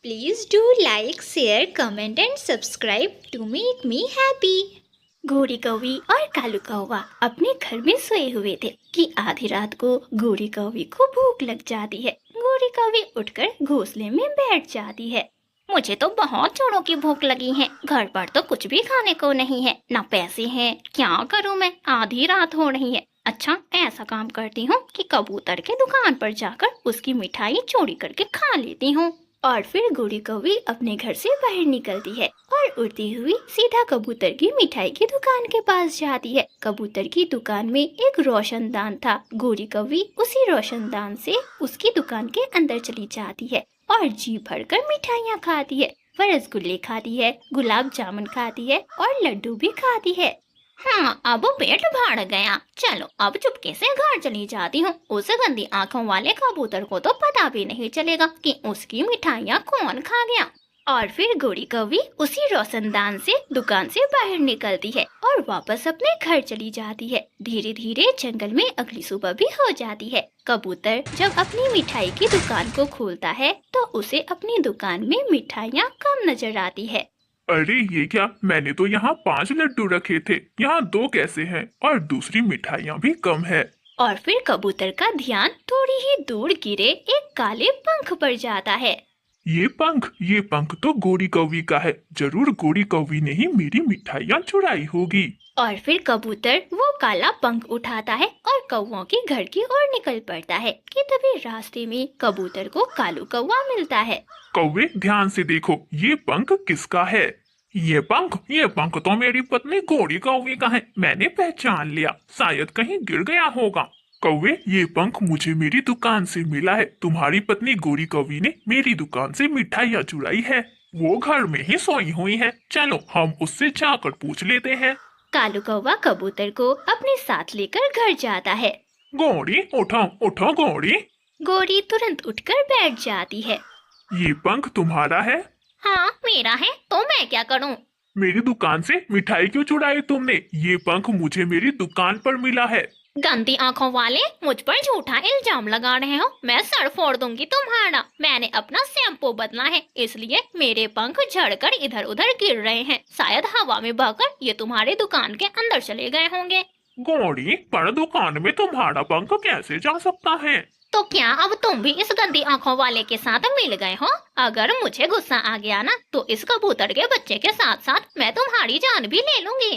Please do like, share, comment and subscribe to make me happy. गोरी कौवी और कालू कौवा अपने घर में सोए हुए थे कि आधी रात को गोरी कौवी को भूख लग जाती है। गोरी कौवी उठकर घोंसले में बैठ जाती है। मुझे तो बहुत जोरों की भूख लगी है, घर पर तो कुछ भी खाने को नहीं है, ना पैसे हैं, क्या करूं मैं, आधी रात हो रही है। अच्छा, ऐसा काम करती हूँ कि कबूतर के दुकान पर जाकर उसकी मिठाई चोरी करके खा लेती हूँ। और फिर गोरी कौवी अपने घर से बाहर निकलती है और उड़ती हुई सीधा कबूतर की मिठाई की दुकान के पास जाती है। कबूतर की दुकान में एक रोशनदान था। गोरी कौवी उसी रोशनदान से उसकी दुकान के अंदर चली जाती है और जी भरकर मिठाइयाँ खाती है। वह रसगुल्ले खाती है, गुलाब जामुन खाती है और लड्डू भी खाती है। हाँ, अब पेट भर गया। चलो अब चुपके से घर चली जाती हूँ। उस गंदी आंखों वाले कबूतर को तो पता भी नहीं चलेगा कि उसकी मिठाइयाँ कौन खा गया। और फिर गोरी कौवी उसी रोशनदान से दुकान से बाहर निकलती है और वापस अपने घर चली जाती है। धीरे धीरे जंगल में अगली सुबह भी हो जाती है। कबूतर जब अपनी मिठाई की दुकान को खोलता है तो उसे अपनी दुकान में मिठाइयाँ कम नजर आती है। अरे ये क्या, मैंने तो यहाँ 5 लड्डू रखे थे, यहाँ 2 कैसे हैं? और दूसरी मिठाइयाँ भी कम है। और फिर कबूतर का ध्यान थोड़ी ही दूर गिरे एक काले पंख पर जाता है। ये पंख तो गोरी कौवी का है। जरूर गोरी कौवी ने ही मेरी मिठाइयाँ चुराई होगी। और फिर कबूतर वो काला पंख उठाता है और कौवों के घर की ओर निकल पड़ता है कि तभी रास्ते में कबूतर को कालू कौवा मिलता है। कौवे ध्यान से देखो, ये पंख किसका है? ये पंख तो मेरी पत्नी गोरी कौवी का है। मैंने पहचान लिया, शायद कहीं गिर गया होगा। कौवे, ये पंख मुझे मेरी दुकान से मिला है। तुम्हारी पत्नी गोरी कौवी ने मेरी दुकान से मिठाइयाँ चुराई है। वो घर में ही सोई हुई है। चलो हम उससे जाकर पूछ लेते हैं। कालू कौवा कबूतर को अपने साथ लेकर घर जाता है। गोरी उठो उठो गोरी। गोरी तुरंत उठकर बैठ जाती है। ये पंख तुम्हारा है? हाँ मेरा है, तो मैं क्या करूँ? मेरी दुकान से मिठाई क्यों चुराई तुमने? ये पंख मुझे मेरी दुकान पर मिला है। गंदी आंखों वाले, मुझ पर झूठा इल्जाम लगा रहे हो। मैं सर फोड़ दूंगी तुम्हारा। मैंने अपना शैम्पू बदला है, इसलिए मेरे पंख झड़कर इधर उधर गिर रहे हैं। शायद हवा में बहकर ये तुम्हारे दुकान के अंदर चले गए होंगे। गोरी, पर दुकान में तुम्हारा पंख कैसे जा सकता है? तो क्या अब तुम भी इस गंदी आंखों वाले के साथ मिल गए हो? अगर मुझे गुस्सा आ गया ना तो इस कबूतर के बच्चे के साथ साथ मैं तुम्हारी जान भी ले लूंगी।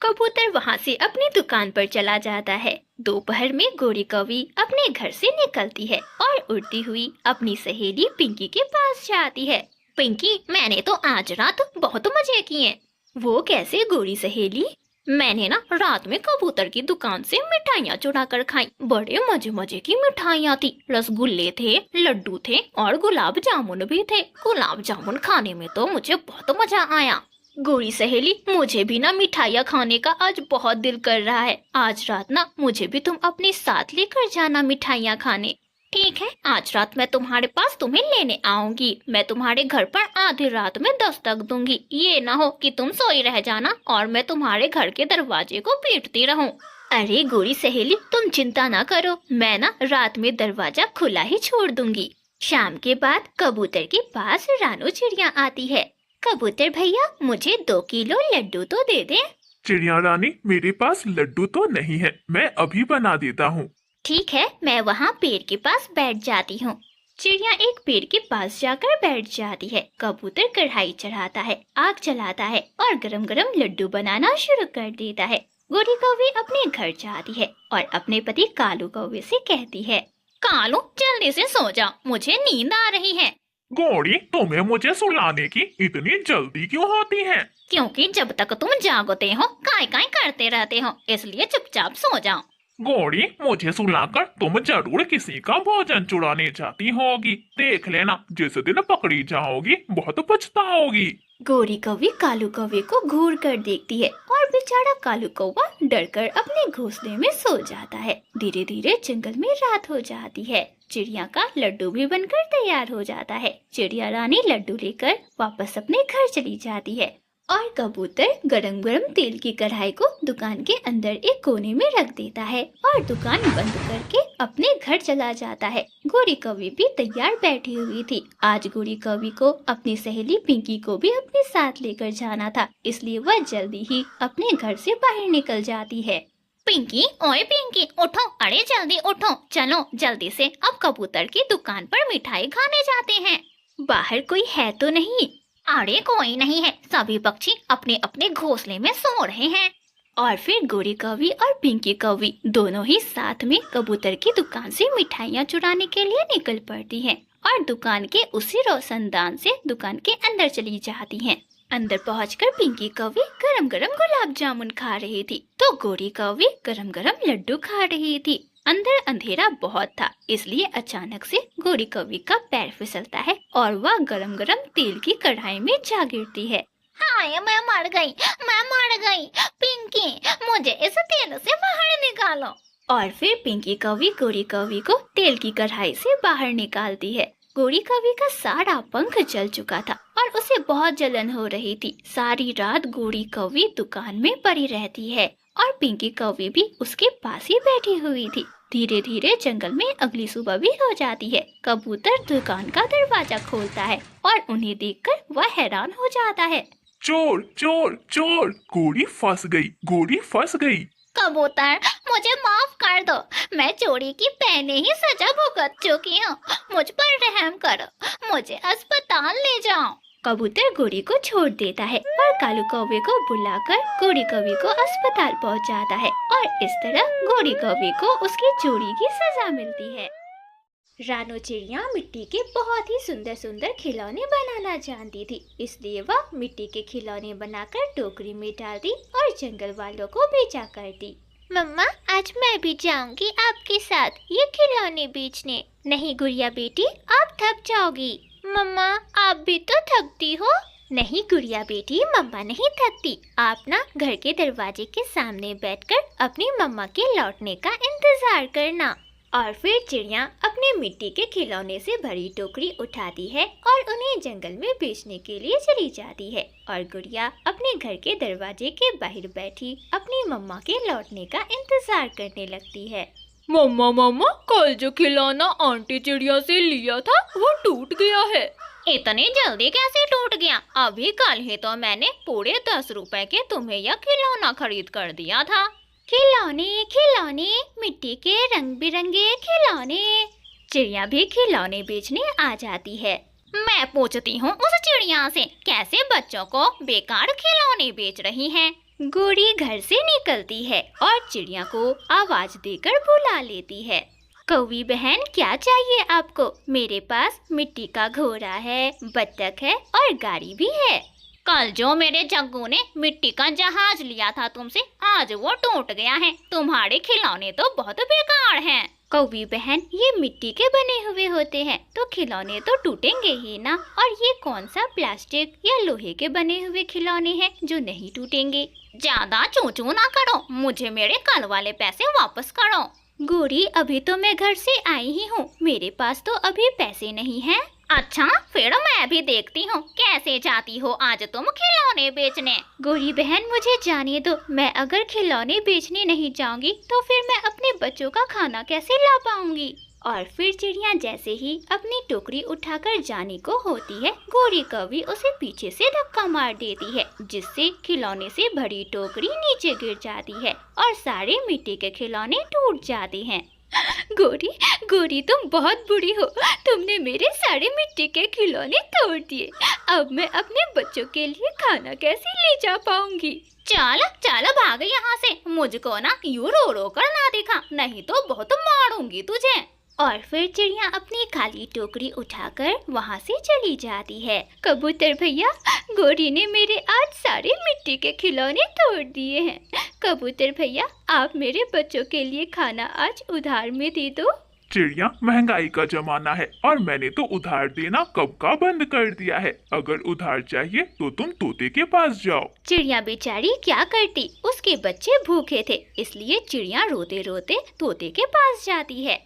कबूतर वहाँ से अपनी दुकान पर चला जाता है। दोपहर में गोरी कौवी अपने घर से निकलती है और उड़ती हुई अपनी सहेली पिंकी के पास जाती है। पिंकी, मैंने तो आज रात बहुत मजे किए। वो कैसे गोरी सहेली? मैंने ना रात में कबूतर की दुकान से मिठाइयाँ चुरा कर खाई। बड़े मजे मजे की मिठाइयाँ थी। रसगुल्ले थे, लड्डू थे और गुलाब जामुन भी थे। गुलाब जामुन खाने में तो मुझे बहुत मजा आया। गोरी सहेली, मुझे भी ना मिठाइयाँ खाने का आज बहुत दिल कर रहा है। आज रात ना मुझे भी तुम अपने साथ लेकर जाना मिठाइयाँ खाने। ठीक है, आज रात मैं तुम्हारे पास तुम्हें लेने आऊंगी। मैं तुम्हारे घर पर आधी रात में दस्तक दूंगी। ये ना हो कि तुम सोई रह जाना और मैं तुम्हारे घर के दरवाजे को पीटती रहूं। अरे गोरी सहेली, तुम चिंता ना करो, मैं ना रात में दरवाजा खुला ही छोड़ दूंगी। शाम के बाद कबूतर के पास रानू चिड़िया आती है। कबूतर भैया, मुझे 2 किलो लड्डू तो दे दे। चिड़िया रानी, मेरे पास लड्डू तो नहीं है, मैं अभी बना देता हूँ। ठीक है, मैं वहाँ पेड़ के पास बैठ जाती हूँ। चिड़िया एक पेड़ के पास जाकर बैठ जाती है। कबूतर कढ़ाई चढ़ाता है, आग जलाता है और गरम गरम लड्डू बनाना शुरू कर देता है। गोरी कौवी अपने घर जाती है और अपने पति कालू कौवे से कहती है, कालू जल्दी से सो जा, मुझे नींद आ रही है। गोरी, तुम्हें मुझे सुलाने की इतनी जल्दी क्यों होती है? क्योंकि जब तक तुम जागते हो काय काय करते रहते हो, इसलिए चुपचाप सो जाओ। गोरी, मुझे सुलाकर तुम जरूर किसी का भोजन चुराने जाती होगी। देख लेना, जिस दिन पकड़ी जाओगी बहुत पछताओगी। गोरी कौवी कालू कौवे को घूर कर देखती है और बेचारा कालू कौवा डरकर अपने घोंसले में सो जाता है। धीरे धीरे जंगल में रात हो जाती है। चिड़िया का लड्डू भी बनकर तैयार हो जाता है। चिड़िया रानी लड्डू लेकर वापस अपने घर चली जाती है और कबूतर गरम गरम तेल की कढ़ाई को दुकान के अंदर एक कोने में रख देता है और दुकान बंद करके अपने घर चला जाता है। गोरी कौवी भी तैयार बैठी हुई थी। आज गोरी कौवी को अपनी सहेली पिंकी को भी अपने साथ लेकर जाना था, इसलिए वह जल्दी ही अपने घर से बाहर निकल जाती है। पिंकी, ओए पिंकी, उठो, अरे जल्दी उठो, चलो जल्दी से अब कबूतर की दुकान पर मिठाई खाने जाते हैं। बाहर कोई है तो नहीं? अरे कोई नहीं है, सभी पक्षी अपने अपने घोंसले में सो रहे हैं। और फिर गोरी कौवी और पिंकी कौवी दोनों ही साथ में कबूतर की दुकान से मिठाइयाँ चुराने के लिए निकल पड़ती हैं और दुकान के उसी रोशनदान से दुकान के अंदर चली जाती हैं। अंदर पहुंचकर पिंकी कौवी गरम गरम गुलाब जामुन खा रही थी तो गोरी कौवी गरम गरम लड्डू खा रही थी। अंदर अंधेरा बहुत था, इसलिए अचानक से गोरी कौवी का पैर फिसलता है और वह गरम गरम तेल की कढ़ाई में जा गिरती है। हाय, मैं मर गई, मैं मर गई। पिंकी, मुझे इस तेल से बाहर निकालो। और फिर पिंकी कौवी गोरी कौवी को तेल की कढ़ाई से बाहर निकालती है। गोरी कौवी का सारा पंख जल चुका था और उसे बहुत जलन हो रही थी। सारी रात गोरी कौवी दुकान में पड़ी रहती है और पिंकी कौवी भी उसके पास ही बैठी हुई थी। धीरे धीरे जंगल में अगली सुबह भी हो जाती है। कबूतर दुकान का दरवाजा खोलता है और उन्हें देखकर वह हैरान हो जाता है। चोर चोर चोर, गोरी फंस गई, गोरी फंस गई। कबूतर, मुझे माफ कर दो, मैं चोरी की पहले ही सजा भुगत चुकी हूँ। मुझ पर रहम करो, मुझे अस्पताल ले जाओ। कबूतर गोरी को छोड़ देता है और कालू कौवे को बुलाकर गोरी कौवे को अस्पताल पहुंचाता है और इस तरह गोरी कौवे को उसकी चोरी की सजा मिलती है। रानो चिड़िया मिट्टी के बहुत ही सुंदर सुंदर खिलौने बनाना जानती थी, इसलिए वह मिट्टी के खिलौने बनाकर टोकरी में डालती और जंगल वालों को बेचा करती। मम्मा, आज मैं भी जाऊंगी आपके साथ ये खिलौने बेचने। नहीं गुड़िया बेटी, आप थक जाओगी। मम्मा, आप भी तो थकती हो। नहीं गुड़िया बेटी, मम्मा नहीं थकती। आप ना घर के दरवाजे के सामने बैठकर अपनी मम्मा के लौटने का इंतजार करना। और फिर चिड़िया अपने मिट्टी के खिलौने से भरी टोकरी उठाती है और उन्हें जंगल में बेचने के लिए चली जाती है और गुड़िया अपने घर के दरवाजे के बाहर बैठी अपनी मम्मा के लौटने का इंतजार करने लगती है। मम्मा मम्मा, कल जो खिलौना आंटी चिड़िया से लिया था वो टूट गया है। इतनी जल्दी कैसे टूट गया? अभी कल ही तो मैंने पूरे 10 रुपए के तुम्हें यह खिलौना खरीद कर दिया था। खिलौने खिलौने, मिट्टी के रंग बिरंगे खिलौने। चिड़िया भी खिलौने बेचने आ जाती है। मैं पूछती हूँ उस चिड़िया से, कैसे बच्चों को बेकार खिलौने बेच रही है। गोरी घर से निकलती है और चिड़िया को आवाज देकर बुला लेती है। कौवी बहन, क्या चाहिए आपको? मेरे पास मिट्टी का घोड़ा है, बत्तख है और गाड़ी भी है। कल जो मेरे जग्गू ने मिट्टी का जहाज लिया था तुमसे, आज वो टूट गया है। तुम्हारे खिलौने तो बहुत बेकार हैं। कौवी बहन, ये मिट्टी के बने हुए होते हैं तो खिलौने तो टूटेंगे ही ना। और ये कौन सा प्लास्टिक या लोहे के बने हुए खिलौने हैं जो नहीं टूटेंगे? ज्यादा चूचू ना करो, मुझे मेरे कल वाले पैसे वापस करो। गोरी, अभी तो मैं घर से आई ही हूँ, मेरे पास तो अभी पैसे नहीं हैं। अच्छा, फिर मैं भी देखती हूँ कैसे जाती हो आज तुम खिलौने बेचने। गोरी बहन, मुझे जाने दो। मैं अगर खिलौने बेचने नहीं जाऊंगी तो फिर मैं अपने बच्चों का खाना कैसे ला पाऊंगी? और फिर चिड़िया जैसे ही अपनी टोकरी उठाकर जाने को होती है, गोरी कौवी उसे पीछे से धक्का मार देती है, जिससे खिलौने से भरी टोकरी नीचे गिर जाती है और सारे मिट्टी के खिलौने टूट जाते हैं। गोरी गोरी, तुम बहुत बुरी हो, तुमने मेरे सारे मिट्टी के खिलौने तोड़ दिए। अब मैं अपने बच्चों के लिए खाना कैसे ले जा पाऊंगी? चल चल भाग यहाँ से, मुझको ना यूं रो रो कर ना दिखा, नहीं तो बहुत मारूंगी तुझे। और फिर चिड़िया अपनी खाली टोकरी उठाकर वहाँ से चली जाती है। कबूतर भैया, गोरी ने मेरे आज सारे मिट्टी के खिलौने तोड़ दिए हैं। कबूतर भैया, आप मेरे बच्चों के लिए खाना आज उधार में दे दो। चिड़िया, महंगाई का जमाना है और मैंने तो उधार देना कब का बंद कर दिया है। अगर उधार चाहिए तो तुम तोते के पास जाओ। चिड़िया बेचारी क्या करती, उसके बच्चे भूखे थे, इसलिए चिड़िया रोते रोते तोते के पास जाती है।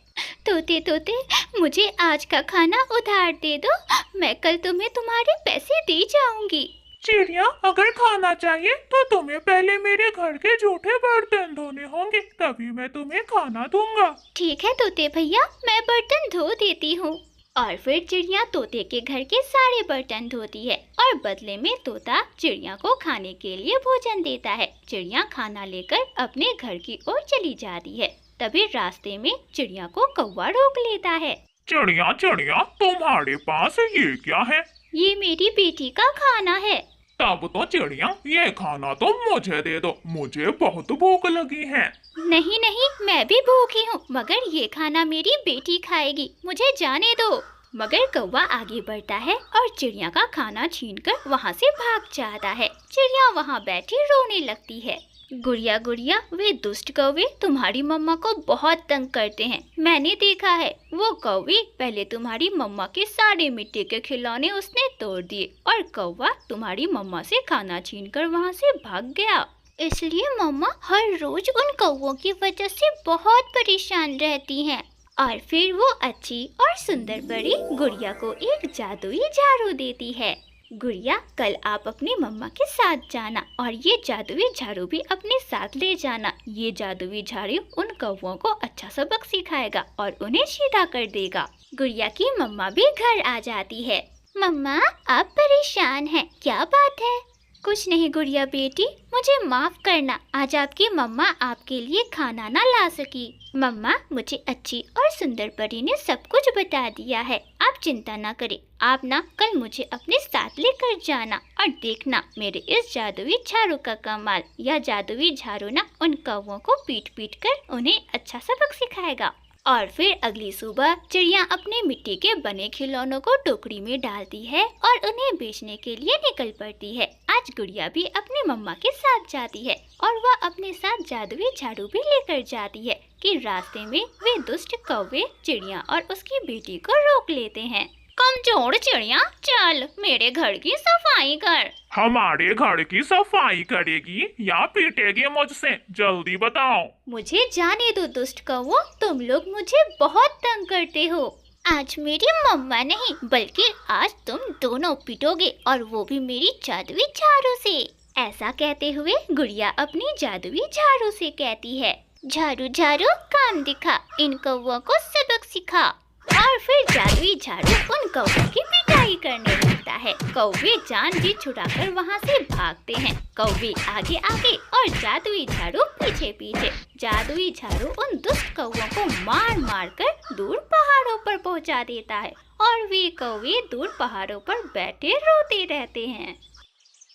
तोते तोते, मुझे आज का खाना उधार दे दो, मैं कल तुम्हें तुम्हारे पैसे दे जाऊंगी। चिड़िया, अगर खाना चाहिए तो तुम्हें पहले मेरे घर के जूठे बर्तन धोने होंगे, तभी मैं तुम्हें खाना दूंगा। ठीक है तोते भैया, मैं बर्तन धो देती हूँ। और फिर चिड़िया तोते के घर के सारे बर्तन धोती है और बदले में तोता चिड़िया को खाने के लिए भोजन देता है। चिड़िया खाना लेकर अपने घर की ओर चली जाती है। तभी रास्ते में चिड़िया को कौवा रोक लेता है। चिड़िया चिड़िया, तुम्हारे पास ये क्या है? ये मेरी बेटी का खाना है। तब तो चिड़िया, ये खाना तो मुझे दे दो, मुझे बहुत भूख लगी है। नहीं नहीं, मैं भी भूखी हूँ, मगर ये खाना मेरी बेटी खाएगी, मुझे जाने दो। मगर कौवा आगे बढ़ता है और चिड़िया का खाना छीनकर वहाँ से भाग जाता है। चिड़िया वहाँ बैठी रोने लगती है। गुड़िया गुड़िया, वे दुष्ट कौवे तुम्हारी मम्मा को बहुत तंग करते हैं। मैंने देखा है, वो कौवे पहले तुम्हारी मम्मा के सारे मिट्टी के खिलौने उसने तोड़ दिए और कौवा तुम्हारी मम्मा से खाना छीनकर वहाँ से भाग गया। इसलिए मम्मा हर रोज उन कौवों की वजह से बहुत परेशान रहती हैं। और फिर वो अच्छी और सुंदर परी गुड़िया को एक जादुई झाड़ू देती है। गुड़िया, कल आप अपनी मम्मा के साथ जाना और ये जादुई झाड़ू भी अपने साथ ले जाना। ये जादुई झाड़ू उन कौवों को अच्छा सबक सिखाएगा और उन्हें सीधा कर देगा। गुड़िया की मम्मा भी घर आ जाती है। मम्मा, आप परेशान हैं, क्या बात है? कुछ नहीं गुड़िया बेटी, मुझे माफ करना, आज आपकी मम्मा आपके लिए खाना ना ला सकी। मम्मा, मुझे अच्छी और सुंदर परी ने सब कुछ बता दिया है, आप चिंता ना करें। आप ना कल मुझे अपने साथ लेकर जाना और देखना मेरे इस जादुई झाड़ू का कमाल। यह जादुई झाड़ू ना उन कौवों को पीट पीट कर उन्हें अच्छा सबक सिखाएगा। और फिर अगली सुबह चिड़िया अपने मिट्टी के बने खिलौनों को टोकरी में डालती है और उन्हें बेचने के लिए निकल पड़ती है। आज गुड़िया भी अपनी मम्मा के साथ जाती है और वह अपने साथ जादुई झाड़ू भी लेकर जाती है कि रास्ते में वे दुष्ट कौवे चिड़िया और उसकी बेटी को रोक लेते हैं। कमजोर चिड़िया, चल मेरे घर की सफाई कर। हमारे घर की सफाई करेगी या पीटेगी मुझसे? जल्दी बताओ। मुझे जाने दो दुष्ट कौवो, तुम लोग मुझे बहुत तंग करते हो। आज मेरी मम्मा नहीं बल्कि आज तुम दोनों पिटोगे और वो भी मेरी जादुई झाड़ू से। ऐसा कहते हुए गुड़िया अपनी जादुई झाड़ू से कहती है, झाड़ू झाड़ू काम दिखा, इन कौवों को सबक सिखा। और फिर जादुई झाड़ू उन कौवों की पिटाई करने लगता है। कौवे जान जी छुड़ाकर वहाँ से भागते हैं। कौवे आगे आगे और जादुई झाड़ू पीछे पीछे। जादुई झाड़ू उन दुष्ट कौवों को मार मार कर दूर पहाड़ों पर पहुँचा देता है और वे कौवे दूर पहाड़ों पर बैठे रोते रहते हैं।